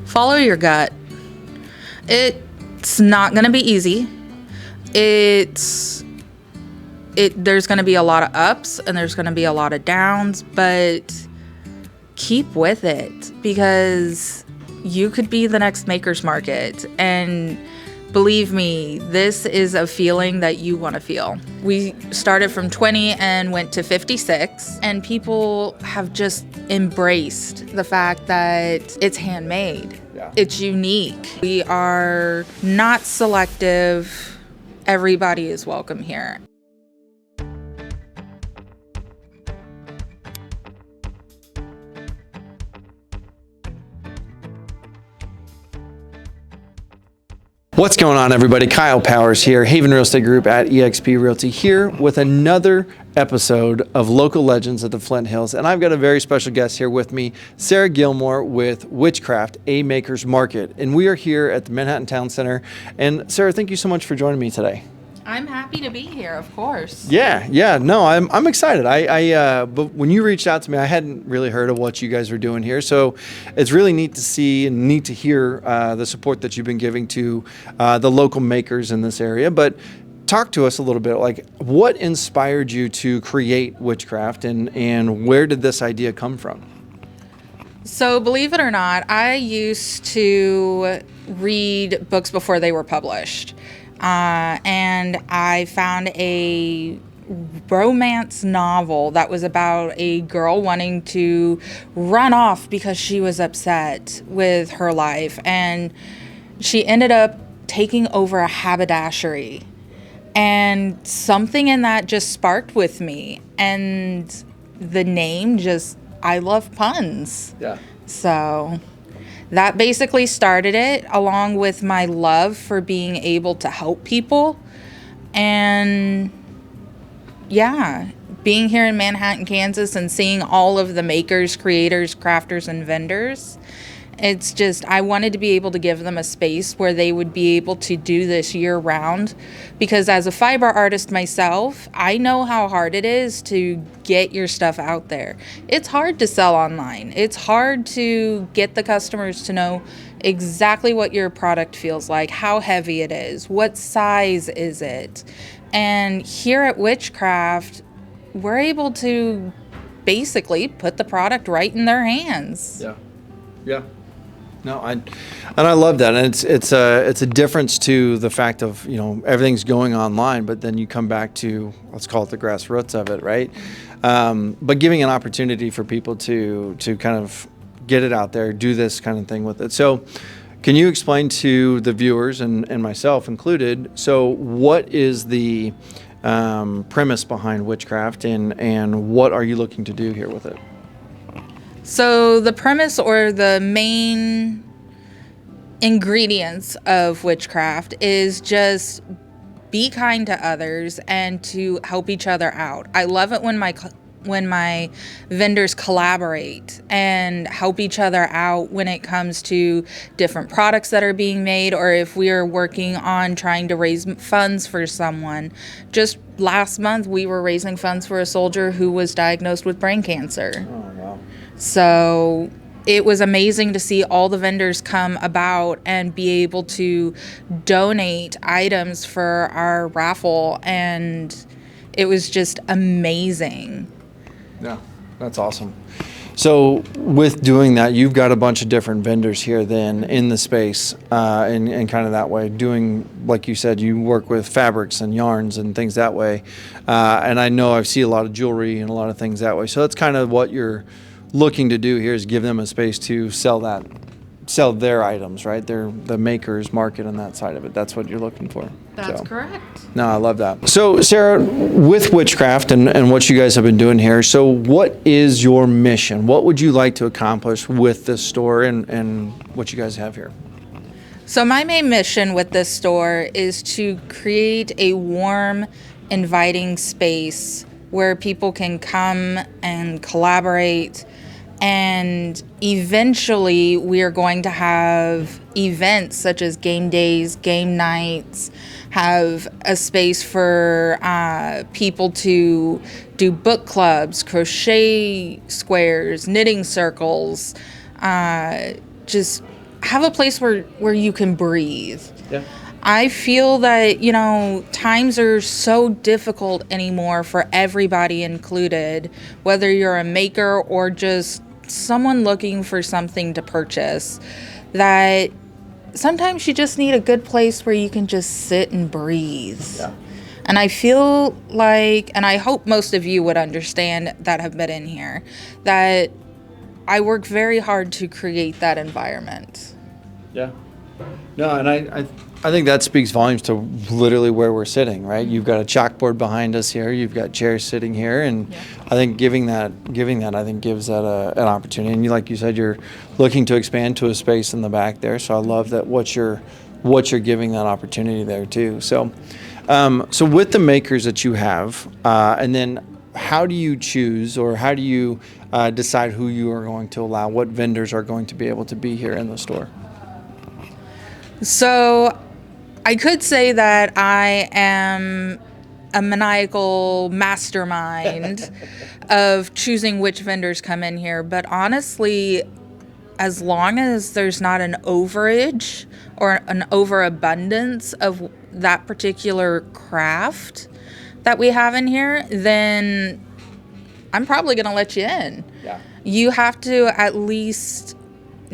Follow your gut. It's not going to be easy. There's going to be a lot of ups and there's going to be a lot of downs, but keep with it because you could be the next Maker's Market. And believe me, this is a feeling that you want to feel. We started from 20 and went to 56, and people have just embraced the fact that it's handmade. Yeah. It's unique. We are not selective. Everybody is welcome here. What's going on, everybody? Kyle Powers here, Haven Real Estate Group at eXp Realty, here with another episode of Local Legends at the Flint Hills. And I've got a very special guest here with me, Sarah Gilmore with Witchcraft, a Maker's Market. And we are here at the Manhattan Town Center. And Sarah, thank you so much for joining me today. I'm happy to be here, of course. Yeah. No, I'm excited. But when you reached out to me, I hadn't really heard of what you guys were doing here. So it's really neat to see and neat to hear the support that you've been giving to the local makers in this area. But talk to us a little bit, like what inspired you to create Witchcraft and where did this idea come from? So believe it or not, I used to read books before they were published. And I found a romance novel that was about a girl wanting to run off because she was upset with her life. And she ended up taking over a haberdashery. And something in that just sparked with me. And the name just, I love puns. Yeah. So that basically started it, along with my love for being able to help people. And yeah, being here in Manhattan, Kansas, and seeing all of the makers, creators, crafters, and vendors, it's just, I wanted to be able to give them a space where they would be able to do this year round. Because as a fiber artist myself, I know how hard it is to get your stuff out there. It's hard to sell online. It's hard to get the customers to know exactly what your product feels like, how heavy it is, what size is it. And here at Witchcraft, we're able to basically put the product right in their hands. Yeah. No, I love that, and it's a difference to the fact of, you know, everything's going online, but then you come back to, let's call it the grassroots of it, right? But giving an opportunity for people to kind of get it out there, do this kind of thing with it. So, can you explain to the viewers and myself included? So, what is the premise behind Witchcraft, and what are you looking to do here with it? So the premise or the main ingredients of Witchcraft is just be kind to others and to help each other out. I love it when my vendors collaborate and help each other out when it comes to different products that are being made, or if we are working on trying to raise funds for someone. Just last month, we were raising funds for a soldier who was diagnosed with brain cancer. Oh, wow. So it was amazing to see all the vendors come about and be able to donate items for our raffle, and it was just amazing. Yeah, that's awesome. So with doing that, you've got a bunch of different vendors here then in the space, and kind of that way, doing, like you said, you work with fabrics and yarns and things that way. And I know I see a lot of jewelry and a lot of things that way. So that's kind of what you're looking to do here, is give them a space to sell their items, right? They're the Maker's Market on that side of it. That's what you're looking for. That's correct. No, I love that. So Sarah, with Witchcraft and what you guys have been doing here, so what is your mission? What would you like to accomplish with this store and what you guys have here? So my main mission with this store is to create a warm, inviting space where people can come and collaborate. And eventually we are going to have events such as game days, game nights, have a space for people to do book clubs, crochet squares, knitting circles, just have a place where you can breathe. Yeah. I feel that, times are so difficult anymore for everybody included, whether you're a maker or just someone looking for something to purchase, that sometimes you just need a good place where you can just sit and breathe. Yeah. And I feel like, and I hope most of you would understand that have been in here, that I work very hard to create that environment. Yeah. No, and I think that speaks volumes to literally where we're sitting, right? You've got a chalkboard behind us here. You've got chairs sitting here, and I think giving that, I think gives that an opportunity. And like you said, you're looking to expand to a space in the back there. So I love that what you're giving that opportunity there too. So, so with the makers that you have, and then how do you choose, or how do you decide who you are going to allow? What vendors are going to be able to be here in the store? So I could say that I am a maniacal mastermind of choosing which vendors come in here. But honestly, as long as there's not an overage or an overabundance of that particular craft that we have in here, then I'm probably going to let you in. Yeah. You have to at least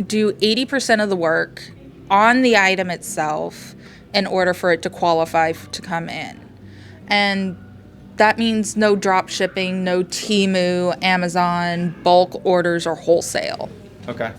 do 80% of the work on the item itself in order for it to qualify to come in. And that means no drop shipping, no Temu, Amazon, bulk orders, or wholesale. Okay.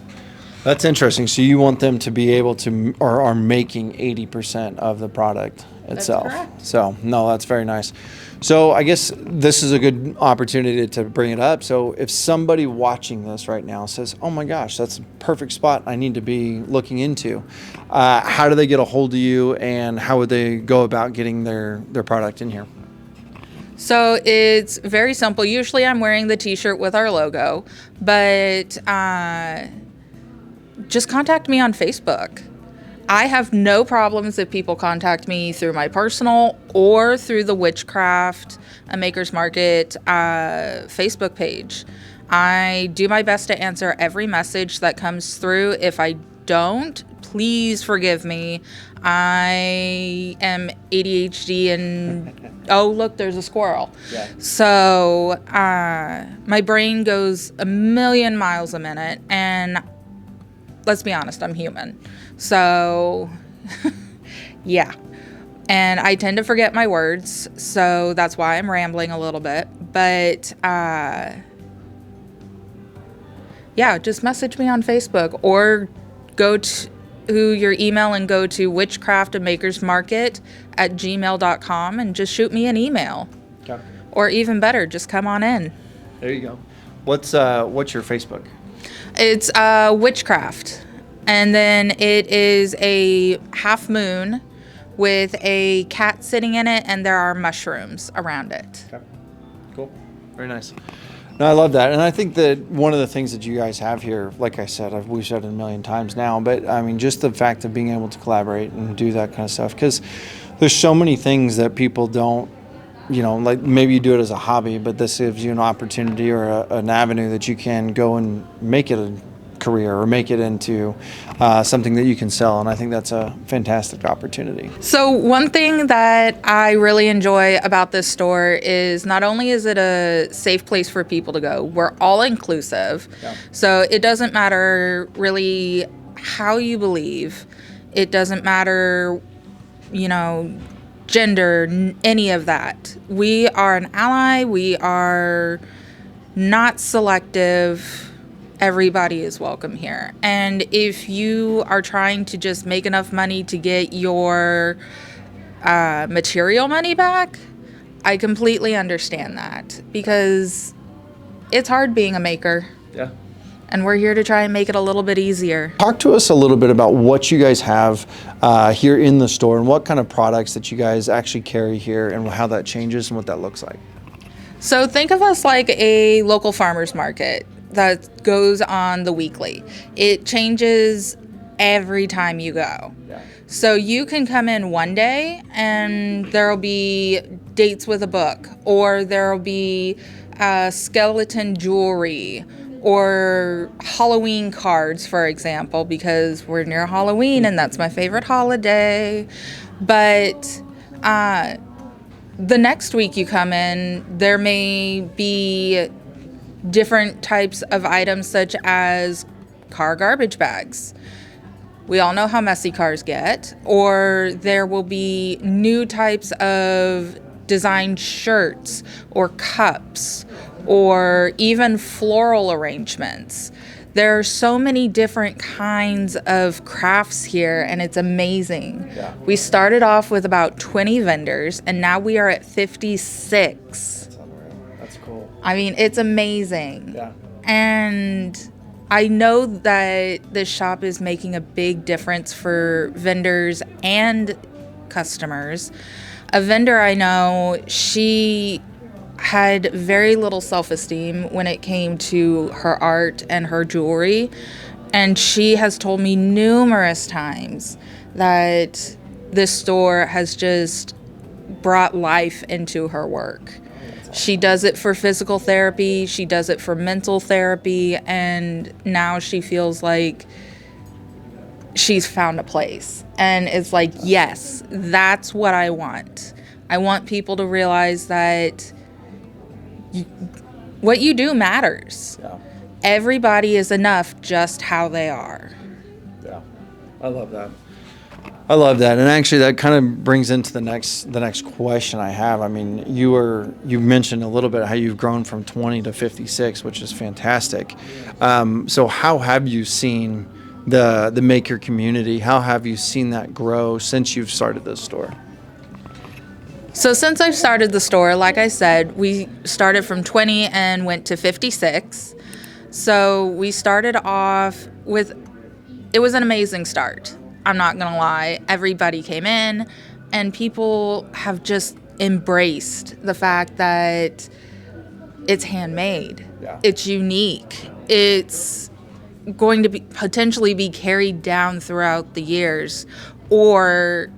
That's interesting. So you want them to be able to, or are making 80% of the product itself. That's correct. So, no, that's very nice. So I guess this is a good opportunity to bring it up. So if somebody watching this right now says, oh my gosh, that's a perfect spot I need to be looking into, how do they get a hold of you, and how would they go about getting their product in here? So it's very simple. Usually I'm wearing the t-shirt with our logo, but just contact me on Facebook. I have no problems if people contact me through my personal or through the Witchcraft, a Maker's Market Facebook page. I do my best to answer every message that comes through. If I don't, please forgive me. I am ADHD and, oh, look, there's a squirrel. Yeah. So my brain goes a million miles a minute, and let's be honest, I'm human. So, yeah. And I tend to forget my words, so that's why I'm rambling a little bit. But, yeah, just message me on Facebook, or go to your email and go to witchcraftandmakersmarket@gmail.com and just shoot me an email. Okay. Or even better, just come on in. There you go. What's your Facebook? It's Witchcraft. And then it is a half moon with a cat sitting in it, and there are mushrooms around it. Okay. Cool. Very nice. No, I love that. And I think that one of the things that you guys have here, like I said, we've said it a million times now, but I mean, just the fact of being able to collaborate and do that kind of stuff, because there's so many things that people don't, like maybe you do it as a hobby, but this gives you an opportunity or an avenue that you can go and make it a career or make it into something that you can sell. And I think that's a fantastic opportunity. So one thing that I really enjoy about this store is not only is it a safe place for people to go, we're all inclusive. Yeah. So it doesn't matter really how you believe. It doesn't matter, gender, any of that. We are an ally. We are not selective. Everybody is welcome here. And if you are trying to just make enough money to get your material money back, I completely understand that, because it's hard being a maker. Yeah. And we're here to try and make it a little bit easier. Talk to us a little bit about what you guys have here in the store, and what kind of products that you guys actually carry here, and how that changes and what that looks like. So think of us like a local farmer's market that goes on the weekly. It changes every time you go. Yeah. So you can come in one day and there'll be dates with a book, or there'll be skeleton jewelry, or Halloween cards, for example, because we're near Halloween and that's my favorite holiday. But the next week you come in, there may be different types of items such as car garbage bags. We all know how messy cars get. Or there will be new types of designed shirts or cups or even floral arrangements. There are so many different kinds of crafts here, and it's amazing. Yeah. We started off with about 20 vendors, and now we are at 56. That's unreal. That's cool. I mean, it's amazing. Yeah. And I know that this shop is making a big difference for vendors and customers. A vendor I know, she had very little self-esteem when it came to her art and her jewelry. And she has told me numerous times that this store has just brought life into her work. She does it for physical therapy, she does it for mental therapy, and now she feels like she's found a place. And it's like, yes, that's what I want. I want people to realize that what you do matters. Yeah. Everybody is enough just how they are. Yeah. I love that. I love that. And actually that kind of brings into the next question I have. I mean, you mentioned a little bit how you've grown from 20 to 56, which is fantastic. So how have you seen the maker community? How have you seen that grow since you've started this store? So since I've started the store, like I said, we started from 20 and went to 56. So we started off with, it was an amazing start. I'm not going to lie. Everybody came in and people have just embraced the fact that it's handmade. Yeah. It's unique. It's going to be potentially be carried down throughout the years, or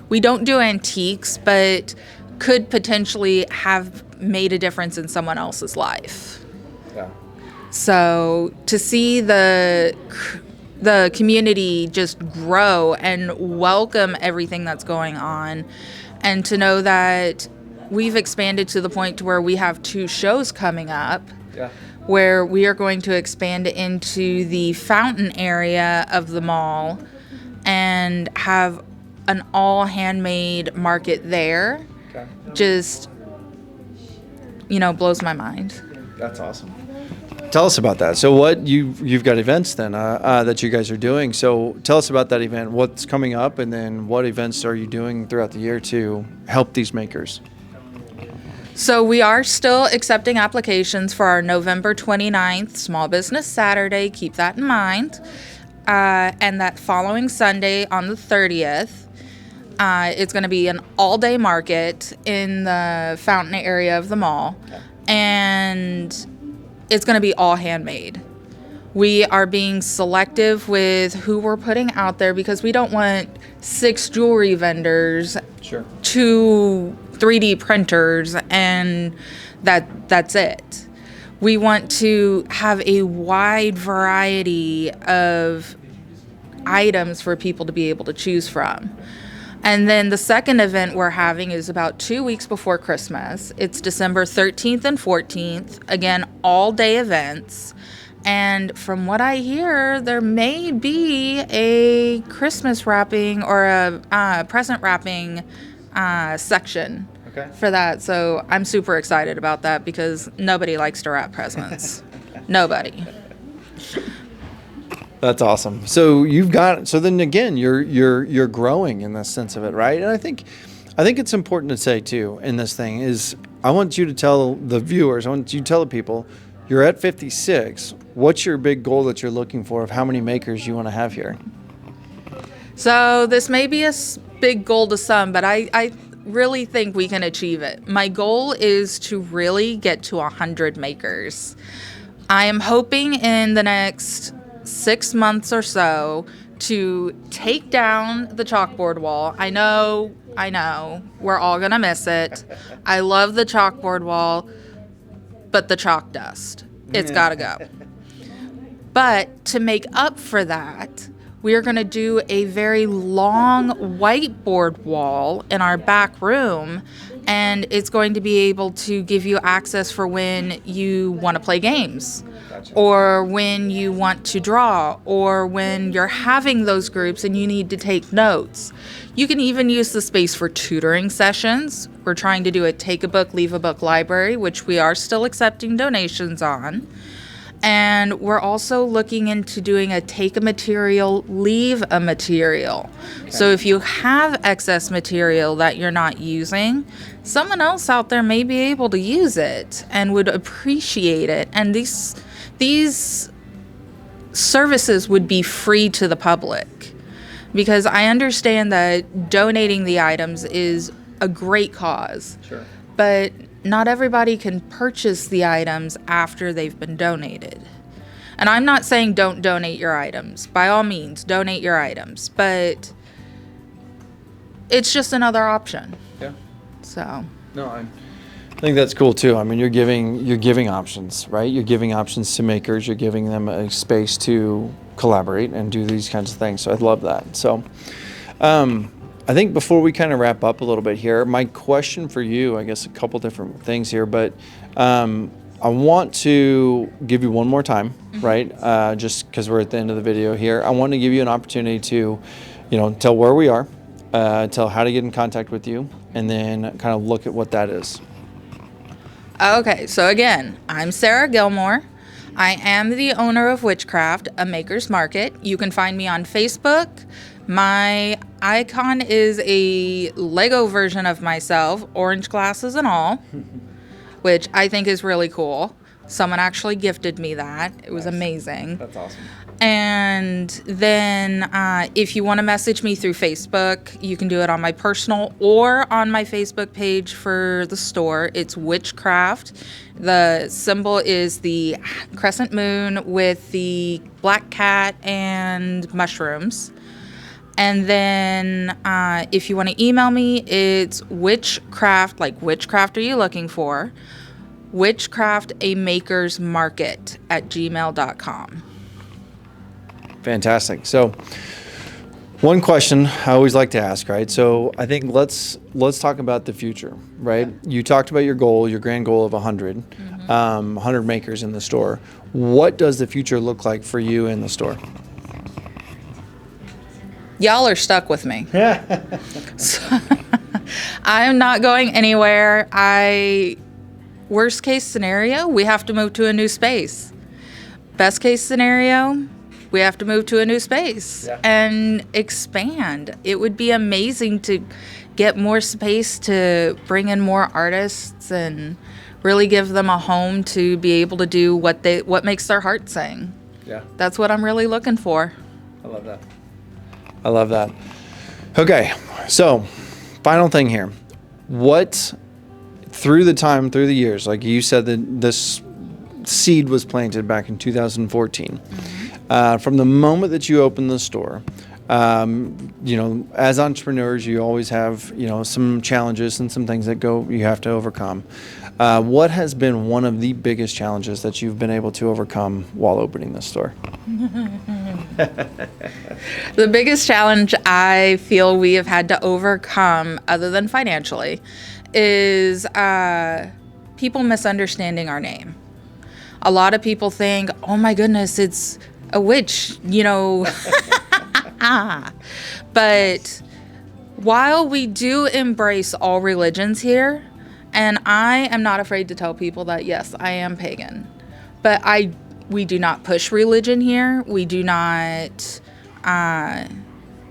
we don't do antiques, but could potentially have made a difference in someone else's life. Yeah. So to see the community just grow and welcome everything that's going on, and to know that we've expanded to the point to where we have 2 shows coming up. Yeah. Where we are going to expand into the fountain area of the mall and have an all handmade market there. Okay. Just, blows my mind. That's awesome. Tell us about that. So what you've got events then that you guys are doing. So tell us about that event. What's coming up, and then what events are you doing throughout the year to help these makers? So we are still accepting applications for our November 29th Small Business Saturday. Keep that in mind. And that following Sunday on the 30th, it's going to be an all-day market in the fountain area of the mall. And it's going to be all handmade. We are being selective with who we're putting out there because we don't want 6 jewelry vendors, Sure. 2 3D printers, and that's it. We want to have a wide variety of items for people to be able to choose from. And then the second event we're having is about 2 weeks before Christmas. It's December 13th and 14th. Again, all day events. And from what I hear, there may be a Christmas wrapping or a present wrapping section for that. So I'm super excited about that because nobody likes to wrap presents. Nobody. That's awesome. So then again, you're growing in the sense of it, right? And I think it's important to say too in this thing is I want you to tell the viewers, I want you to tell the people, you're at 56. What's your big goal that you're looking for of how many makers you want to have here? So this may be a big goal to some, but I really think we can achieve it. My goal is to really get to 100 makers. I am hoping in the next 6 months or so to take down the chalkboard wall. I know, we're all gonna miss it. I love the chalkboard wall, but the chalk dust. It's got to go. But to make up for that, we are going to do a very long whiteboard wall in our back room, and it's going to be able to give you access for when you want to play games, or when you want to draw, or when you're having those groups and you need to take notes. You can even use the space for tutoring sessions. We're trying to do a take a book, leave a book library, which we are still accepting donations on. And we're also looking into doing a take a material, leave a material. Okay. So if you have excess material that you're not using, someone else out there may be able to use it and would appreciate it. And these services would be free to the public, because I understand that donating the items is a great cause. Sure. But not everybody can purchase the items after they've been donated. And I'm not saying don't donate your items. By all means, donate your items. But it's just another option. Yeah. So. No, I think that's cool too. I mean, you're giving options, right? You're giving options to makers. You're giving them a space to collaborate and do these kinds of things. So I love that. So, I think before we kind of wrap up a little bit here, my question for you, I guess a couple different things here, but I want to give you one more time, right? Just because we're at the end of the video here. I want to give you an opportunity to, tell where we are, tell how to get in contact with you, and then kind of look at what that is. Okay, so again, I'm Sarah Gilmore. I am the owner of Witchcraft, a maker's market. You can find me on Facebook. My icon is a Lego version of myself, orange glasses and all, which I think is really cool. Someone actually gifted me that. It was amazing. That's awesome. And then if you want to message me through Facebook, you can do it on my personal or on my Facebook page for the store. It's Witchcraft. The symbol is the crescent moon with the black cat and mushrooms. And then if you want to email me, it's witchcraft, like witchcraft are you looking for? witchcraftamakersmarket@gmail.com. Fantastic. So one question I always like to ask, right? So I think let's talk about the future, right? Yeah. You talked about your goal, your grand goal of 100, 100 makers in the store. What does the future look like for you in the store? Y'all are stuck with me. So, I'm not going anywhere. Worst case scenario, we have to move to a new space. Best case scenario, we have to move to a new space and expand. It would be amazing to get more space to bring in more artists and really give them a home to be able to do what makes their heart sing. Yeah. That's what I'm really looking for. I love that. I love that. Okay, so final thing here. What, through the years, like you said that this seed was planted back in 2014, from the moment that you opened the store, as entrepreneurs, you always have, some challenges and some things that you have to overcome. What has been one of the biggest challenges that you've been able to overcome while opening this store? The biggest challenge I feel we have had to overcome, other than financially, is people misunderstanding our name. A lot of people think, oh my goodness, it's a witch, But while we do embrace all religions here, and I am not afraid to tell people that, yes, I am pagan, but we do not push religion here. We do not,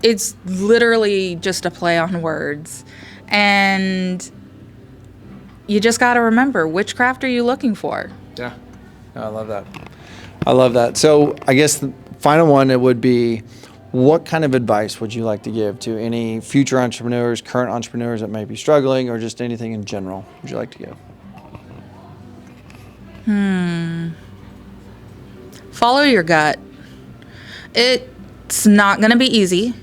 it's literally just a play on words. And you just got to remember, which craft are you looking for? Yeah, I love that. I love that. So I guess the final one, it would be, what kind of advice would you like to give to any future entrepreneurs, current entrepreneurs that might be struggling, or just anything in general would you like to give? Follow your gut. It's not going to be easy.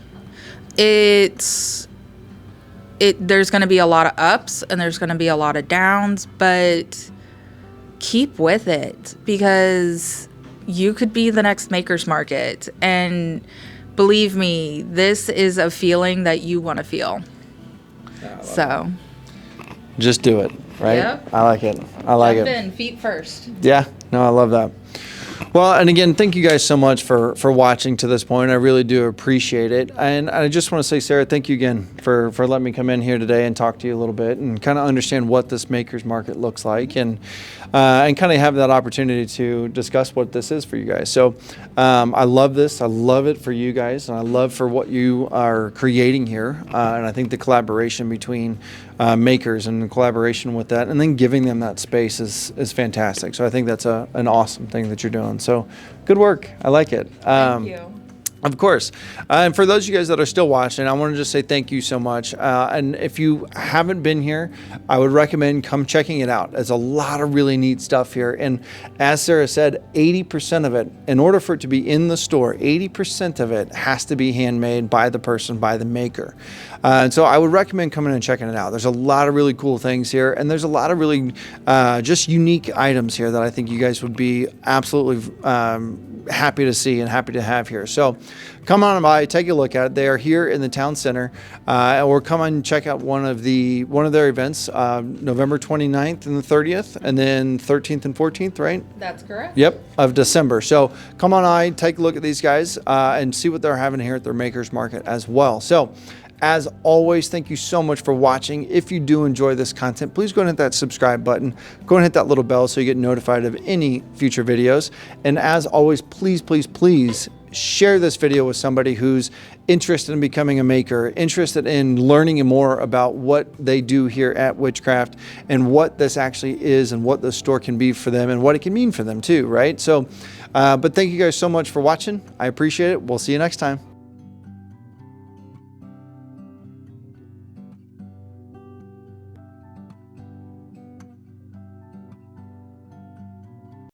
There's going to be a lot of ups and there's going to be a lot of downs, but keep with it, because you could be the next Maker's Market. And believe me, this is a feeling that you want to feel. So just do it, right? Yep. I like it. I like jump it. in, feet first. Yeah, no, I love that. Well, and again, thank you guys so much for watching to this point. I really do appreciate it. And I just want to say, Sarah, thank you again for letting me come in here today and talk to you a little bit and kind of understand what this Maker's Market looks like, and kind of have that opportunity to discuss what this is for you guys. So I love this. I love it for you guys, and I love for what you are creating here. And I think the collaboration between makers and the collaboration with that, and then giving them that space is fantastic. So I think that's an awesome thing that you're doing. So good work. I like it. Thank you. Of course. And for those of you guys that are still watching, I want to just say thank you so much. And if you haven't been here, I would recommend come checking it out. There's a lot of really neat stuff here. And as Sarah said, 80% of it, in order for it to be in the store, 80% of it has to be handmade by the person, by the maker. And so I would recommend coming and checking it out. There's a lot of really cool things here, and there's a lot of really just unique items here that I think you guys would be absolutely happy to see and happy to have here. So come on by, take a look at it. They are here in the town center, or come on and check out one of their events, November 29th and the 30th, and then 13th and 14th, right? That's correct. Yep, of December. So come on by, take a look at these guys, and see what they're having here at their Maker's Market as well. So as always, thank you so much for watching. If you do enjoy this content, please go and hit that subscribe button. Go and hit that little bell so you get notified of any future videos. And as always, please, please, please share this video with somebody who's interested in becoming a maker, interested in learning more about what they do here at Witchcraft, and what this actually is, and what the store can be for them, and what it can mean for them too, right? So, but thank you guys so much for watching. I appreciate it. We'll see you next time.